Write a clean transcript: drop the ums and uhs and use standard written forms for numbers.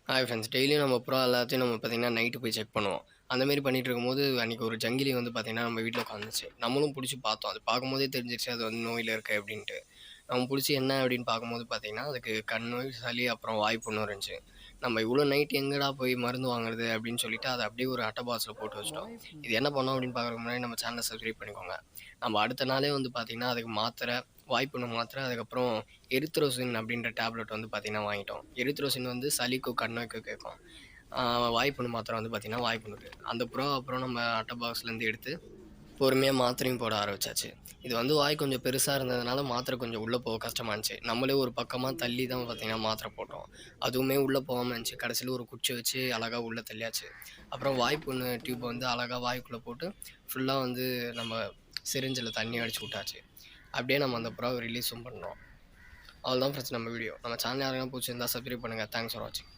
Hi friends. டெய்லியும் நம்ம புறா எல்லாத்தையும் நம்ம பார்த்தீங்கன்னா, நைட்டு போய் செக் பண்ணுவோம். அந்த மாரி பண்ணிட்டு இருக்கும்போது, அன்னைக்கு ஒரு ஜங்கிலி வந்து பார்த்தீங்கன்னா, நம்ம வீட்ல உட்காந்துச்சு. நம்மளும் புடிச்சு பார்த்தோம். அது பார்க்கும்போதே தெரிஞ்சிருச்சு அது வந்து நோயில இருக்கு அப்டின்ட்டு. நம்ம புடிச்சு என்ன அப்டின்னு பார்க்கும்போது பார்த்தீங்கன்னா, அதுக்கு கண் நோய், சளி அப்புறம் வாய் புண்ணும் இருந்துச்சு. நம்ம இவ்ளோ நைட் எங்கடா போய் மருந்து வாங்குறது அப்டின்னு சொல்லிட்டு, அத அப்டியே ஒரு அட்ட பாக்ஸ்ல போட்டு வச்சுட்டோம். இது என்ன பண்ணோம் அப்டின்னு பார்க்குறதுக்கு முன்னாடி நம்ம சேனல சப்ஸ்கிரைப் பண்ணிக்கோங்க. நம்ம அடுத்த நாளே வந்து பார்த்தீங்கன்னா, அதுக்கு மாத்திரை, வாய்ப்புண்ணு மாத்திரை, அதுக்கப்புறம் எரித்ரோசின் அப்படின்ற டேப்லெட் வந்து பார்த்தீங்கன்னா வாங்கிட்டோம். எரித்ரோசின் வந்து சளிக்கும், கண் நோய்க்கும் கேட்கும். வாய்ப்புண்ணு மாத்திரை வந்து பார்த்தீங்கன்னா, வாய்ப்புண்ணுக்கு. அந்த புறாவ அப்புறம் நம்ம அட்ட பாக்ஸ்லேருந்து எடுத்து பொறுமையா மாத்திரையும் போட ஆரம்பிச்சாச்சு. இது வந்து வாய் கொஞ்சம் பெருசா இருந்ததுனால மாத்திரை கொஞ்சம் உள்ள போக கஷ்டமா இருந்துச்சு. நம்மளே ஒரு பக்கமா தள்ளி தான் பார்த்தீங்கன்னா மாத்திரை போட்டோம். அதுவுமே உள்ள போகாம இருந்துச்சு. கடைசியில ஒரு குச்சி வச்சு அழகா உள்ள தள்ளியாச்சு. அப்புறம் வாய்ப்புண்ணு டியூப் வந்து அழகா வாய்க்குள்ள போட்டு ஃபுல்லா வந்து நம்ம சிரிஞ்சில தண்ணி அடிச்சு விட்டாச்சு. அப்படியே நம்ம அந்த புறாவ ரிலீஸும் பண்ணோம். அவ்வளோதான் ஃப்ரெண்ட்ஸ் நம்ம வீடியோ. நம்ம சேனல் யாருக்காவது புடிச்சிருந்தா சப்ஸ்கிரைப் பண்ணுங்க. தேங்க்ஸ் ஃபார் வாட்சிங்.